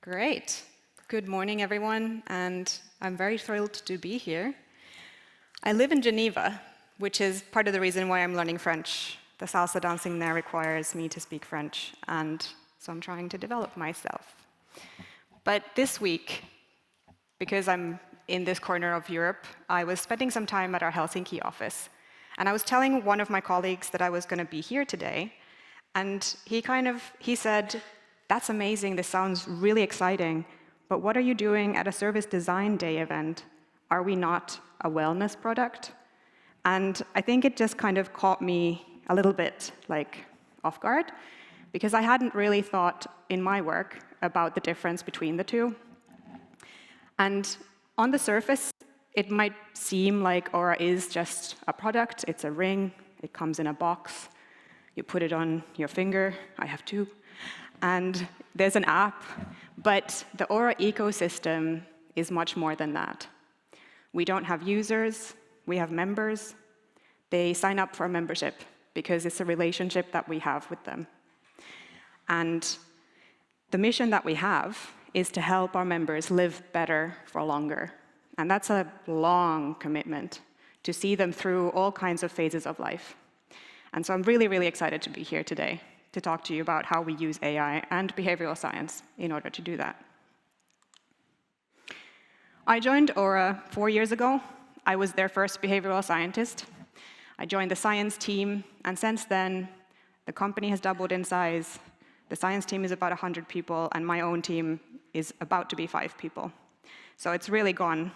Great. Good morning, everyone, and I'm very thrilled to be here. I live in Geneva, which is part of the reason why I'm learning French. The salsa dancing there requires me to speak French, and so I'm trying to develop myself. But this week, because I'm in this corner of Europe, I was spending some time at our Helsinki office, and I was telling one of my colleagues that I was going to be here today, and he said, "That's amazing, this sounds really exciting, but what are you doing at a service design day event? Are we not a wellness product?" And I think it just kind of caught me a little bit off guard, because I hadn't really thought in my work about the difference between the two. And on the surface, it might seem like Oura is just a product. It's a ring, it comes in a box, you put it on your finger, I have two, and there's an app. But the Oura ecosystem is much more than that. We don't have users, we have members. They sign up for a membership because it's a relationship that we have with them. And the mission that we have is to help our members live better for longer. And that's a long commitment to see them through all kinds of phases of life. And so I'm really, really excited to be here today to talk to you about how we use AI and behavioral science in order to do that. I joined Oura 4 years ago. I was their first behavioral scientist. I joined the science team, and since then, the company has doubled in size. The science team is about 100 people, and my own team is about to be 5 people. So it's really gone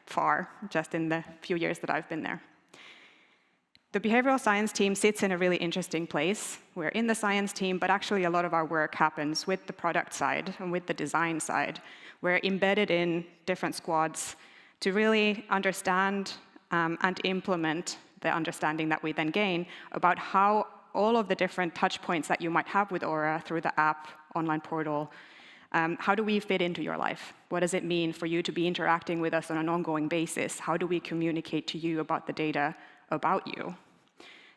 far just in the few years that I've been there. The behavioral science team sits in a really interesting place. We're in the science team, but actually a lot of our work happens with the product side and with the design side. We're embedded in different squads to really understand and implement the understanding that we then gain about how all of the different touch points that you might have with Oura through the app, online portal, how do we fit into your life? What does it mean for you to be interacting with us on an ongoing basis? How do we communicate to you about the data about you?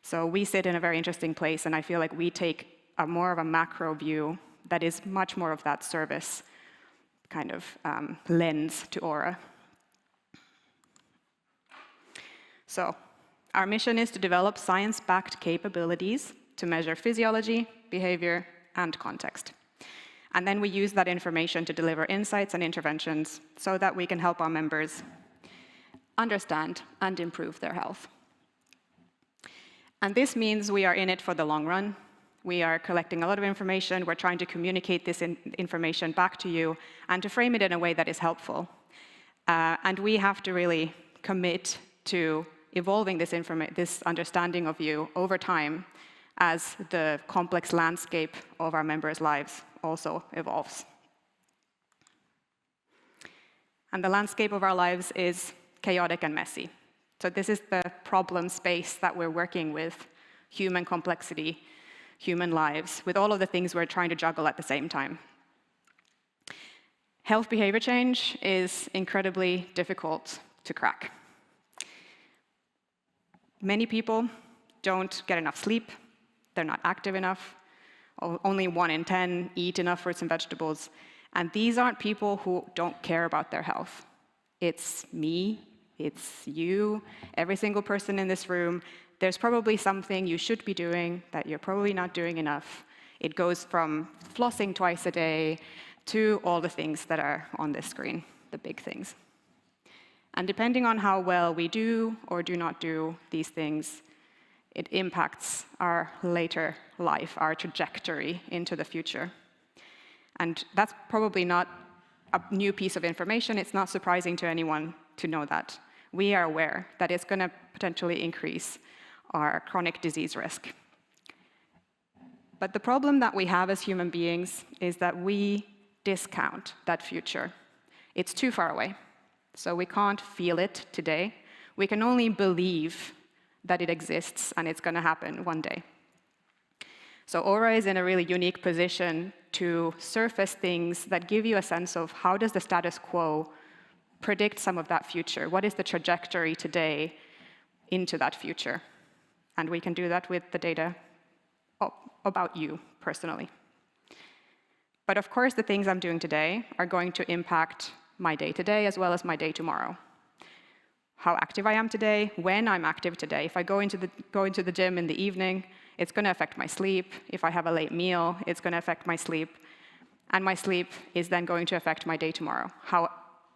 So we sit in a very interesting place, and I feel like we take more of a macro view that is much more of that service kind of lens to Oura. So our mission is to develop science-backed capabilities to measure physiology, behavior, and context. And then we use that information to deliver insights and interventions so that we can help our members understand and improve their health. And this means we are in it for the long run. We are collecting a lot of information. We're trying to communicate this information back to you and to frame it in a way that is helpful. And we have to really commit to evolving this understanding of you over time as the complex landscape of our members' lives also evolves. And the landscape of our lives is chaotic and messy. So this is the problem space that we're working with: human complexity, human lives, with all of the things we're trying to juggle at the same time. Health behavior change is incredibly difficult to crack. Many people don't get enough sleep, they're not active enough, only 1 in 10 eat enough fruits and vegetables, and these aren't people who don't care about their health. It's me, it's you, every single person in this room. There's probably something you should be doing that you're probably not doing enough. It goes from flossing twice a day to all the things that are on this screen, the big things. And depending on how well we do or do not do these things, it impacts our later life, our trajectory into the future. And that's probably not a new piece of information. It's not surprising to anyone to know that. We are aware that it's going to potentially increase our chronic disease risk. But the problem that we have as human beings is that we discount that future. It's too far away. So we can't feel it today. We can only believe that it exists and it's going to happen one day. So Oura is in a really unique position to surface things that give you a sense of how does the status quo predict some of that future? What is the trajectory today into that future? And we can do that with the data about you personally. But of course, the things I'm doing today are going to impact my day today as well as my day tomorrow. How active I am today, when I'm active today. If I go into the gym in the evening, it's going to affect my sleep. If I have a late meal, it's going to affect my sleep. And my sleep is then going to affect my day tomorrow. How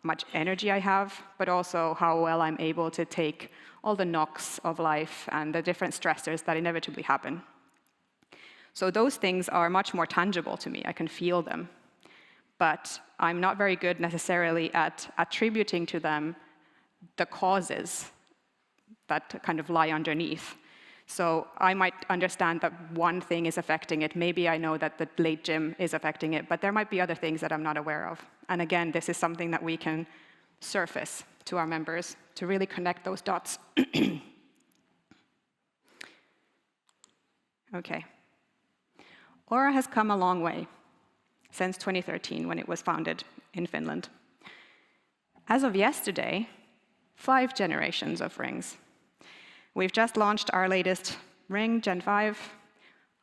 much energy I have, but also how well I'm able to take all the knocks of life and the different stressors that inevitably happen. So those things are much more tangible to me. I can feel them. But I'm not very good necessarily at attributing to them the causes that kind of lie underneath. So I might understand that one thing is affecting it. Maybe I know that the late gym is affecting it, but there might be other things that I'm not aware of. And again, this is something that we can surface to our members to really connect those dots. Okay. Oura has come a long way since 2013, when it was founded in Finland. As of yesterday, 5 generations of rings. We've just launched our latest ring, Gen 5.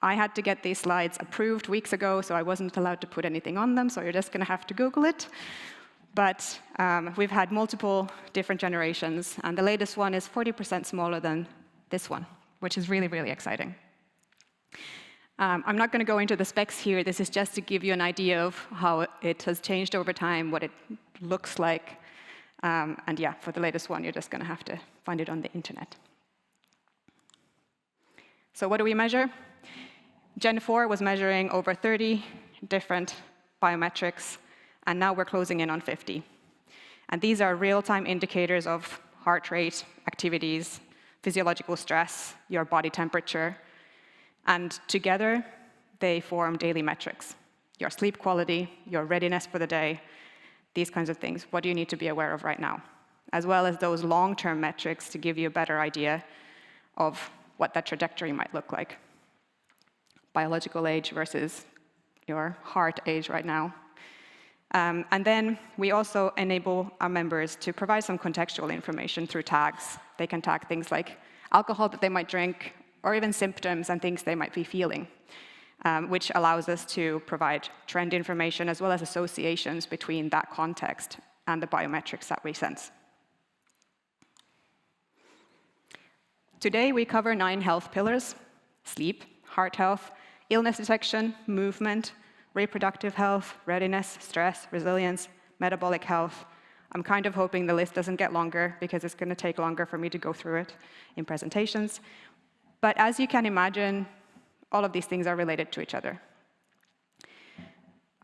I had to get these slides approved weeks ago, so I wasn't allowed to put anything on them, so you're just going to have to Google it. But we've had multiple different generations, and the latest one is 40% smaller than this one, which is really, really exciting. I'm not going to go into the specs here. This is just to give you an idea of how it has changed over time, what it looks like. And yeah, for the latest one, you're just going to have to find it on the internet. So what do we measure? Gen 4 was measuring over 30 different biometrics, and now we're closing in on 50. And these are real-time indicators of heart rate, activities, physiological stress, your body temperature. And together, they form daily metrics. Your sleep quality, your readiness for the day, these kinds of things. What do you need to be aware of right now? As well as those long-term metrics to give you a better idea of what that trajectory might look like. Biological age versus your heart age right now. And then we also enable our members to provide some contextual information through tags. They can tag things like alcohol that they might drink, or even symptoms and things they might be feeling, which allows us to provide trend information as well as associations between that context and the biometrics that we sense. Today, we cover 9 health pillars: sleep, heart health, illness detection, movement, reproductive health, readiness, stress, resilience, metabolic health. I'm kind of hoping the list doesn't get longer because it's going to take longer for me to go through it in presentations. But as you can imagine, all of these things are related to each other.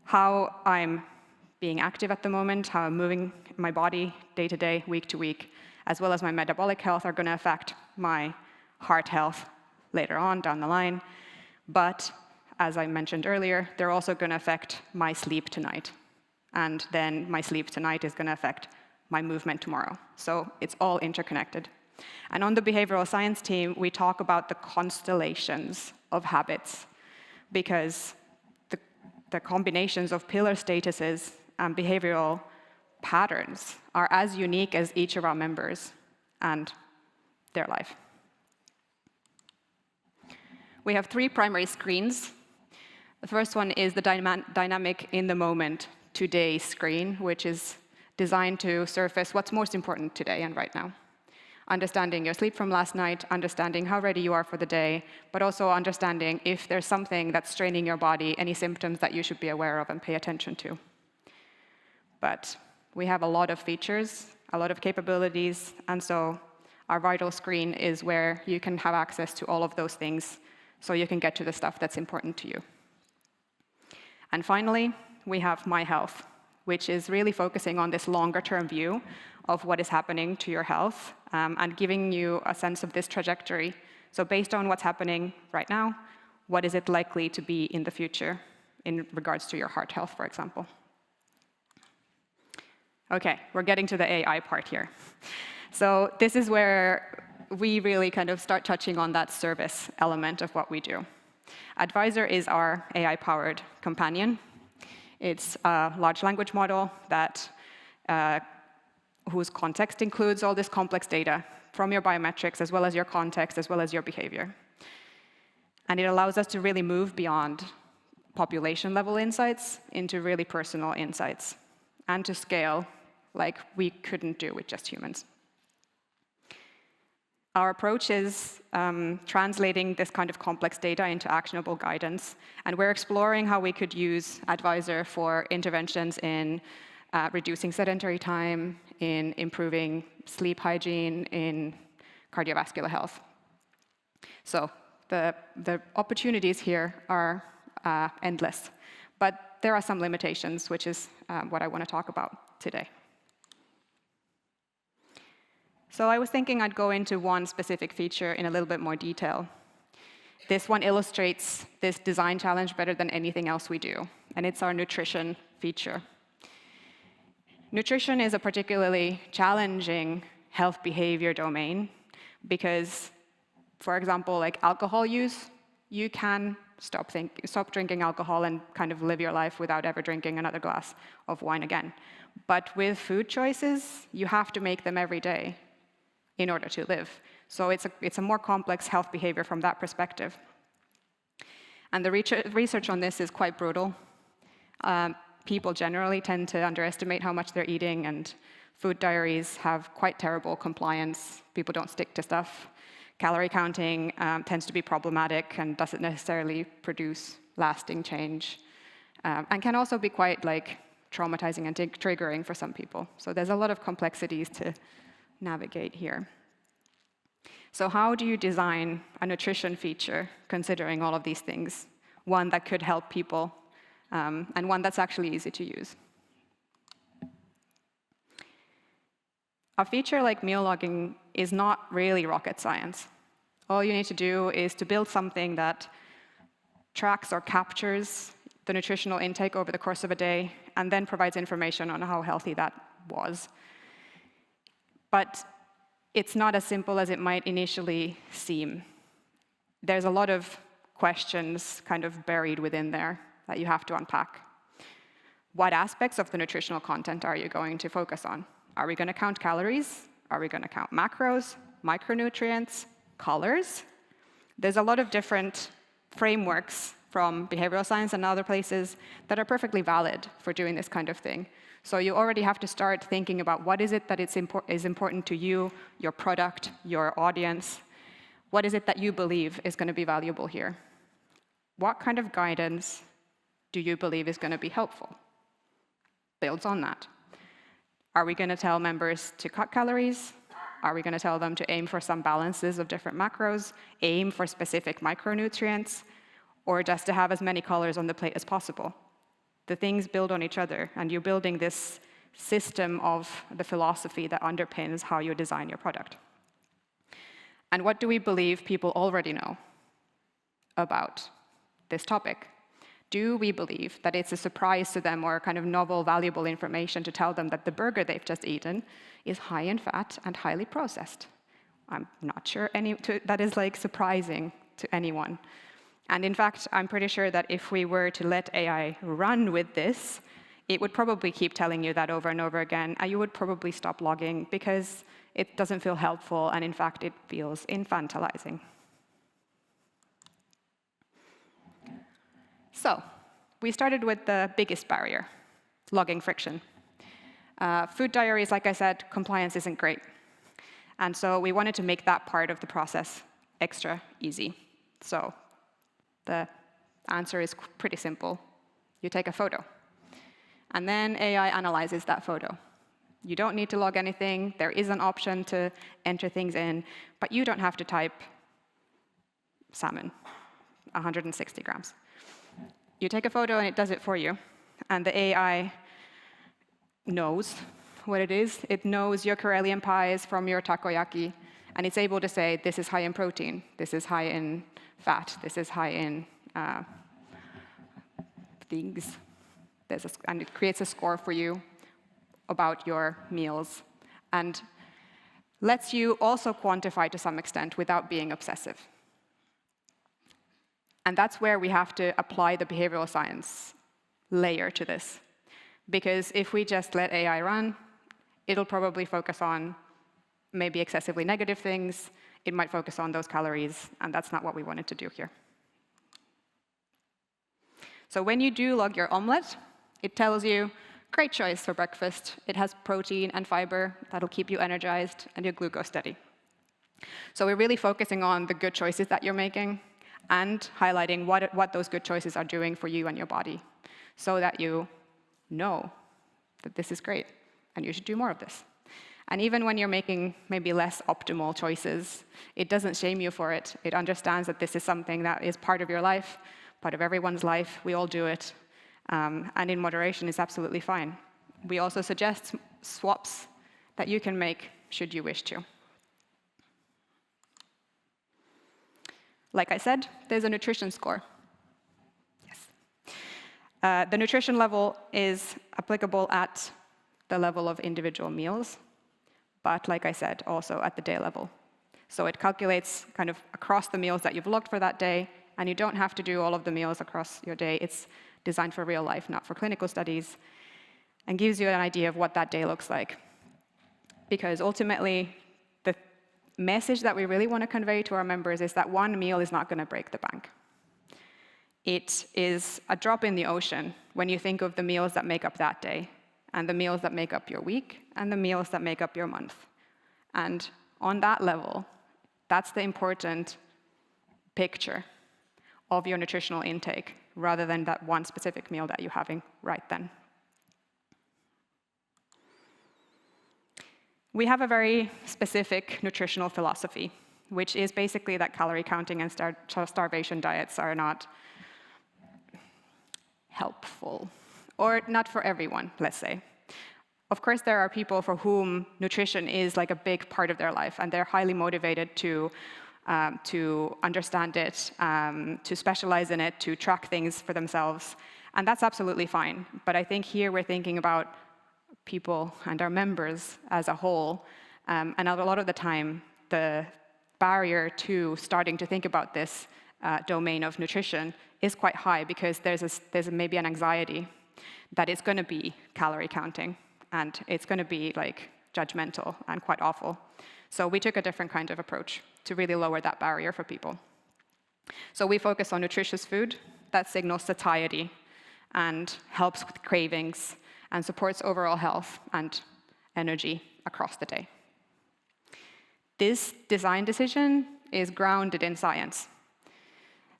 How I'm being active at the moment, how I'm moving my body day to day, week to week, as well as my metabolic health are going to affect my heart health later on down the line. But as I mentioned earlier, they're also going to affect my sleep tonight. And then my sleep tonight is going to affect my movement tomorrow. So it's all interconnected. And on the behavioral science team, we talk about the constellations of habits, because the combinations of pillar statuses and behavioral patterns are as unique as each of our members and their life. We have 3 primary screens. The first one is the dynamic in the moment today screen, which is designed to surface what's most important today and right now. Understanding your sleep from last night, understanding how ready you are for the day, but also understanding if there's something that's straining your body, any symptoms that you should be aware of and pay attention to. But we have a lot of features, a lot of capabilities, and so our vital screen is where you can have access to all of those things so you can get to the stuff that's important to you. And finally, we have My Health, which is really focusing on this longer-term view of what is happening to your health and giving you a sense of this trajectory. So based on what's happening right now, what is it likely to be in the future in regards to your heart health, for example? Okay, we're getting to the AI part here. So this is where we really kind of start touching on that service element of what we do. Advisor is our AI-powered companion. It's a large language model that whose context includes all this complex data from your biometrics, as well as your context, as well as your behavior. And it allows us to really move beyond population-level insights into really personal insights, and to scale like we couldn't do with just humans. Our approach is translating this kind of complex data into actionable guidance, and we're exploring how we could use Advisor for interventions in reducing sedentary time, in improving sleep hygiene, in cardiovascular health. So the opportunities here are endless, but there are some limitations, which is what I want to talk about today. So I was thinking I'd go into one specific feature in a little bit more detail. This one illustrates this design challenge better than anything else we do, and it's our nutrition feature. Nutrition is a particularly challenging health behavior domain because, for example, like alcohol use, you can stop drinking alcohol and kind of live your life without ever drinking another glass of wine again. But with food choices, you have to make them every day in order to live. So it's a more complex health behavior from that perspective. And the research on this is quite brutal. People generally tend to underestimate how much they're eating, and food diaries have quite terrible compliance. People don't stick to stuff. Calorie counting tends to be problematic and doesn't necessarily produce lasting change, and can also be quite traumatizing and triggering for some people. So there's a lot of complexities to navigate here. So how do you design a nutrition feature considering all of these things? One that could help people, and one that's actually easy to use. A feature like meal logging is not really rocket science. All you need to do is to build something that tracks or captures the nutritional intake over the course of a day, and then provides information on how healthy that was. But it's not as simple as it might initially seem. There's a lot of questions kind of buried within there that you have to unpack. What aspects of the nutritional content are you going to focus on? Are we going to count calories? Are we going to count macros, micronutrients, colors? There's a lot of different frameworks from behavioral science and other places that are perfectly valid for doing this kind of thing. So you already have to start thinking about what is it that is important to you, your product, your audience. What is it that you believe is going to be valuable here? What kind of guidance do you believe is going to be helpful? Builds on that. Are we going to tell members to cut calories? Are we going to tell them to aim for some balances of different macros, aim for specific micronutrients, or just to have as many colors on the plate as possible? The things build on each other, and you're building this system of the philosophy that underpins how you design your product. And what do we believe people already know about this topic? Do we believe that it's a surprise to them or kind of novel, valuable information to tell them that the burger they've just eaten is high in fat and highly processed? I'm not sure that is surprising to anyone. And in fact, I'm pretty sure that if we were to let AI run with this, it would probably keep telling you that over and over again, and you would probably stop logging because it doesn't feel helpful, and in fact, it feels infantilizing. So we started with the biggest barrier, logging friction. Food diaries, like I said, compliance isn't great. And so we wanted to make that part of the process extra easy. So the answer is pretty simple. You take a photo, and then AI analyzes that photo. You don't need to log anything. There is an option to enter things in, but you don't have to type salmon, 160 grams. You take a photo, and it does it for you. And the AI knows what it is. It knows your Karelian pies from your takoyaki, and it's able to say, this is high in protein, this is high in fat, this is high in things. And it creates a score for you about your meals, and lets you also quantify to some extent without being obsessive. And that's where we have to apply the behavioral science layer to this. Because if we just let AI run, it'll probably focus on maybe excessively negative things. It might focus on those calories, and that's not what we wanted to do here. So when you do log your omelette, it tells you, great choice for breakfast. It has protein and fiber that'll keep you energized and your glucose steady. So we're really focusing on the good choices that you're making and highlighting what those good choices are doing for you and your body so that you know that this is great and you should do more of this. And even when you're making maybe less optimal choices, it doesn't shame you for it. It understands that this is something that is part of your life, part of everyone's life. We all do it. And in moderation is absolutely fine. We also suggest swaps that you can make should you wish to. Like I said, there's a nutrition score. Yes. The nutrition level is applicable at the level of individual meals, but like I said, also at the day level. So it calculates kind of across the meals that you've logged for that day, and you don't have to do all of the meals across your day. It's designed for real life, not for clinical studies, and gives you an idea of what that day looks like. Because ultimately, the message that we really want to convey to our members is that one meal is not going to break the bank. It is a drop in the ocean when you think of the meals that make up that day, and the meals that make up your week, and the meals that make up your month. And on that level, that's the important picture of your nutritional intake, rather than that one specific meal that you're having right then. We have a very specific nutritional philosophy, which is basically that calorie counting and starvation diets are not helpful, or not for everyone, let's say. Of course, there are people for whom nutrition is like a big part of their life, and they're highly motivated to understand it, to specialize in it, to track things for themselves, and that's absolutely fine. But I think here we're thinking about people and our members as a whole, and a lot of the time, the barrier to starting to think about this domain of nutrition is quite high, because there's maybe an anxiety that it's going to be calorie counting, and it's going to be like judgmental and quite awful. So we took a different kind of approach to really lower that barrier for people. So we focus on nutritious food that signals satiety and helps with cravings and supports overall health and energy across the day. This design decision is grounded in science.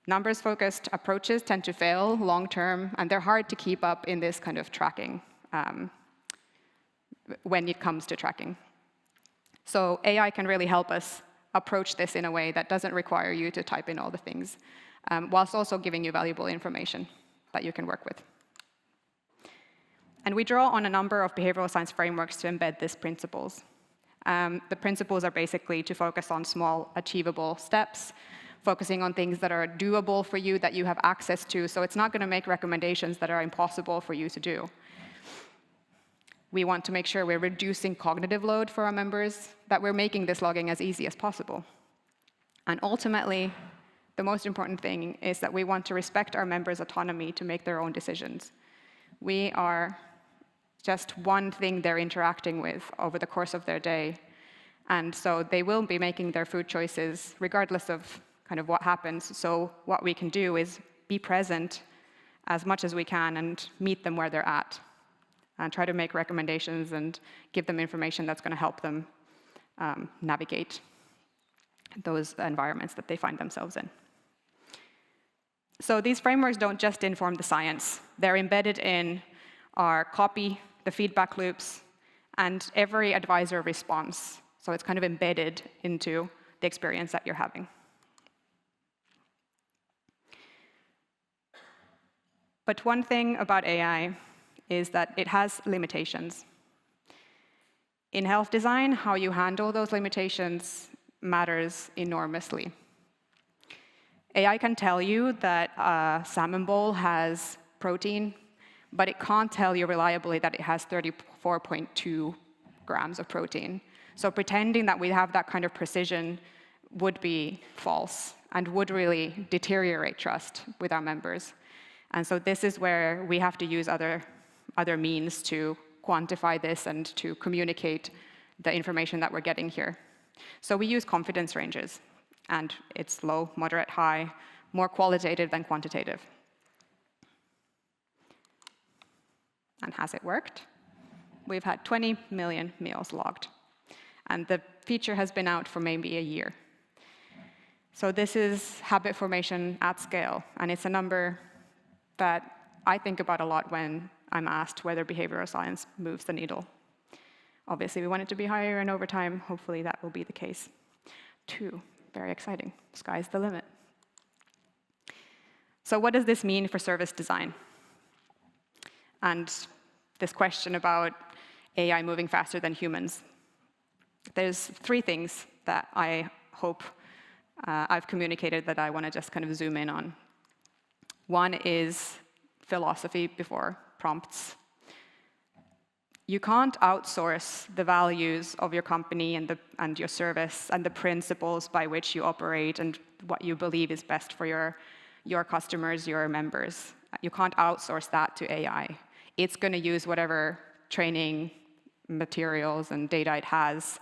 Numbers-focused approaches tend to fail long-term, and they're hard to keep up in this kind of tracking when it comes to tracking. So AI can really help us approach this in a way that doesn't require you to type in all the things, whilst also giving you valuable information that you can work with. And we draw on a number of behavioral science frameworks to embed these principles. The principles are basically to focus on small, achievable steps, focusing on things that are doable for you, that you have access to, so it's not going to make recommendations that are impossible for you to do. We want to make sure we're reducing cognitive load for our members, that we're making this logging as easy as possible. And ultimately, the most important thing is that we want to respect our members' autonomy to make their own decisions. We are just one thing they're interacting with over the course of their day. And so they will be making their food choices regardless of kind of what happens. So what we can do is be present as much as we can and meet them where they're at, and try to make recommendations and give them information that's going to help them navigate those environments that they find themselves in. So these frameworks don't just inform the science. They're embedded in our copy, the feedback loops, and every advisor response. So it's kind of embedded into the experience that you're having. But one thing about AI is that it has limitations. In health design, how you handle those limitations matters enormously. AI can tell you that a salmon bowl has protein, but it can't tell you reliably that it has 34.2 grams of protein. So pretending that we have that kind of precision would be false and would really deteriorate trust with our members. And so this is where we have to use other means to quantify this and to communicate the information that we're getting here. So we use confidence ranges, and it's low, moderate, high, more qualitative than quantitative. And has it worked? We've had 20 million meals logged. And the feature has been out for maybe a year. So this is habit formation at scale. And it's a number that I think about a lot when I'm asked whether behavioral science moves the needle. Obviously, we want it to be higher, and over time, hopefully that will be the case. 2, very exciting. Sky's the limit. So what does this mean for service design? And this question about AI moving faster than humans. There's 3 things that I hope I've communicated that I want to just kind of zoom in on. One is philosophy before prompts. You can't outsource the values of your company and your service and the principles by which you operate and what you believe is best for your customers, your members. You can't outsource that to AI. It's going to use whatever training materials and data it has,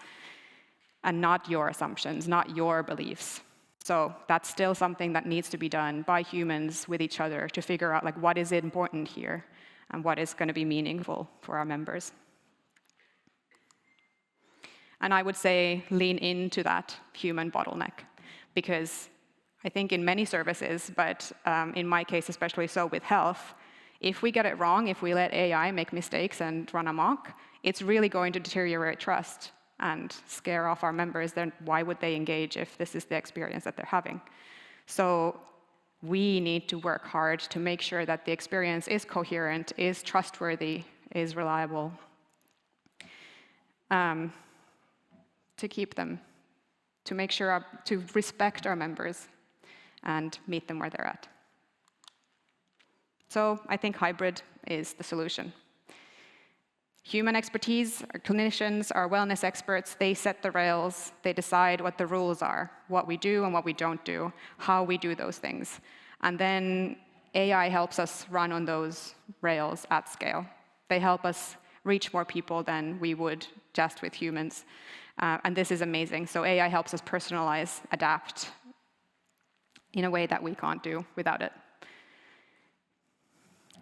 and not your assumptions, not your beliefs. So that's still something that needs to be done by humans with each other to figure out like what is important here and what is going to be meaningful for our members. And I would say lean into that human bottleneck, because I think in many services, but in my case especially so with health, if we get it wrong, if we let AI make mistakes and run amok, it's really going to deteriorate trust and scare off our members. Then why would they engage if this is the experience that they're having? So we need to work hard to make sure that the experience is coherent, is trustworthy, is reliable, to keep them, to make sure, to respect our members and meet them where they're at. So I think hybrid is the solution. Human expertise, our clinicians, our wellness experts, they set the rails, they decide what the rules are, what we do and what we don't do, how we do those things. And then AI helps us run on those rails at scale. They help us reach more people than we would just with humans. And this is amazing. So AI helps us personalize, adapt in a way that we can't do without it.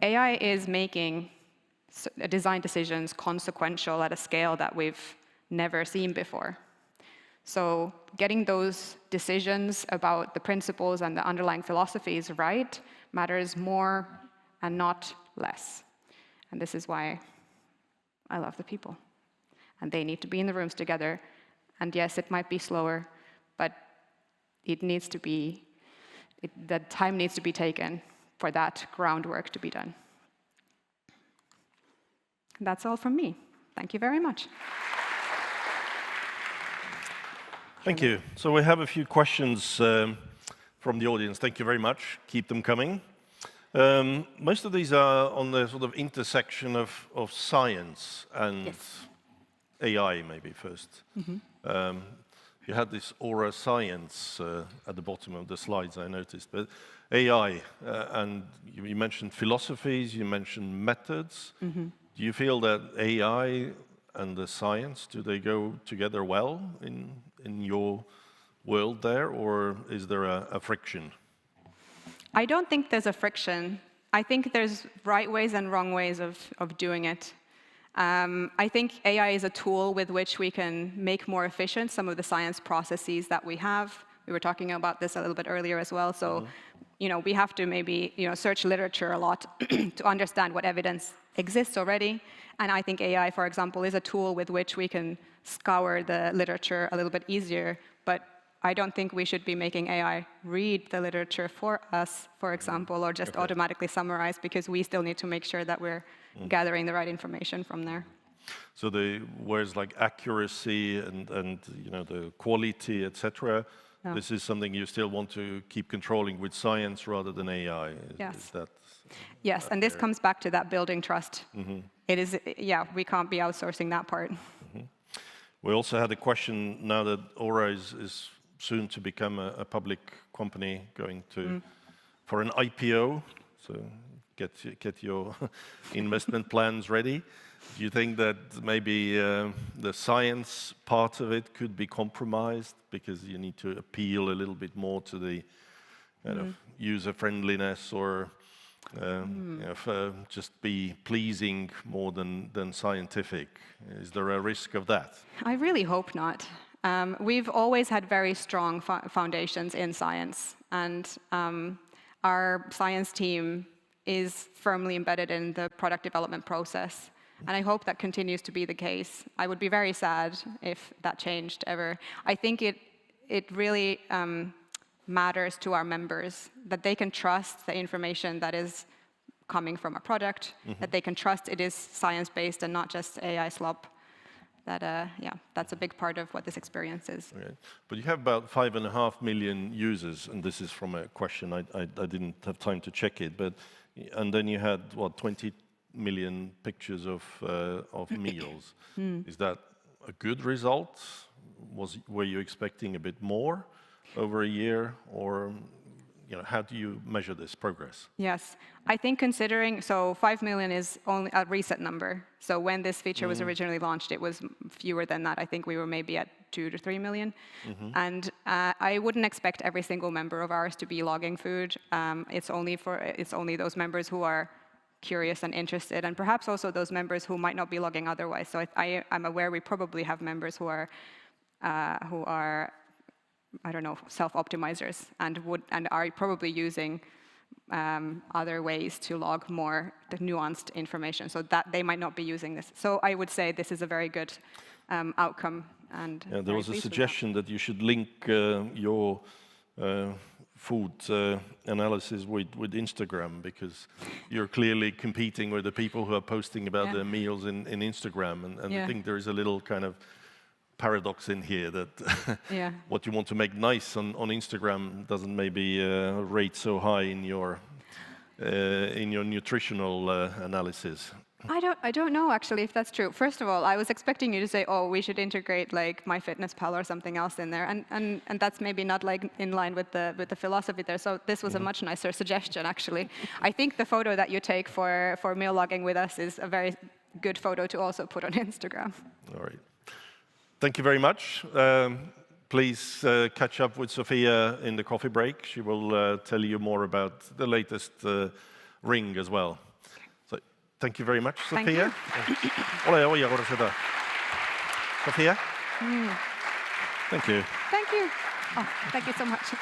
AI is making design decisions consequential at a scale that we've never seen before. So getting those decisions about the principles and the underlying philosophies right matters more and not less. And this is why I love the people. And they need to be in the rooms together. And yes, it might be slower, but it needs to be, the time needs to be taken for that groundwork to be done. That's all from me. Thank you very much. Thank you. So we have a few questions from the audience. Thank you very much. Keep them coming. Most of these are on the sort of intersection of science and yes. AI, maybe first. Mm-hmm. You had this Oura science at the bottom of the slides, I noticed, but AI, and you mentioned philosophies, you mentioned methods. Mm-hmm. Do you feel that AI and the science, do they go together well in your world there, or is there a friction? I don't think there's a friction. I think there's right ways and wrong ways of doing it. I think AI is a tool with which we can make more efficient some of the science processes that we have. We were talking about this a little bit earlier as well. So, mm-hmm. We have to maybe, search literature a lot to understand what evidence exists already. And I think AI, for example, is a tool with which we can scour the literature a little bit easier. But I don't think we should be making AI read the literature for us, for example, or just automatically summarize, because we still need to make sure that we're gathering the right information from there. So the words like accuracy and the quality, etc. Yeah. This is something you still want to keep controlling with science rather than AI. Yes. Is that yes, and this comes back to that building trust. Mm-hmm. It is, we can't be outsourcing that part. Mm-hmm. We also had a question now that Oura is soon to become a public company going to for an IPO. So get your investment plans ready. Do you think that maybe the science part of it could be compromised because you need to appeal a little bit more to the kind of user friendliness or Just be pleasing more than scientific? Is there a risk of that? I really hope not. We've always had very strong foundations in science, and our science team is firmly embedded in the product development process. And I hope that continues to be the case. I would be very sad if that changed ever. I think it really matters to our members that they can trust the information that is coming from a product, that they can trust it is science-based and not just AI slop. That's a big part of what this experience is. Okay. But you have about 5.5 million users, and this is from a question, I didn't have time to check it, and then you had, what, 20 million pictures of meals. Is that a good result? Were you expecting a bit more over a year, or how do you measure this progress? Yes, I think considering, so 5 million is only a recent number. So when this feature was originally launched, it was fewer than that. I think we were maybe at 2 to 3 million. And I wouldn't expect every single member of ours to be logging food. It's only those members who are curious and interested, and perhaps also those members who might not be logging otherwise. So I'm aware we probably have members who are I don't know, self-optimizers and are probably using other ways to log more the nuanced information, so that they might not be using this. So I would say this is a very good outcome. And there was a suggestion that you should link your food analysis with Instagram, because you're clearly competing with the people who are posting about their meals in Instagram, and I think there is a little kind of paradox in here that what you want to make nice on Instagram doesn't maybe rate so high in your nutritional analysis. I don't know actually if that's true. First of all, I was expecting you to say, oh, we should integrate like MyFitnessPal or something else in there, and that's maybe not like in line with the philosophy there. So this was a much nicer suggestion actually. I think the photo that you take for meal logging with us is a very good photo to also put on Instagram. All right. Thank you very much. Please catch up with Sofia in the coffee break. She will tell you more about the latest ring as well. So, thank you very much, Sofia. Ole ja korra seda. Sofia? Thank you. Thank you. Oh, thank you so much.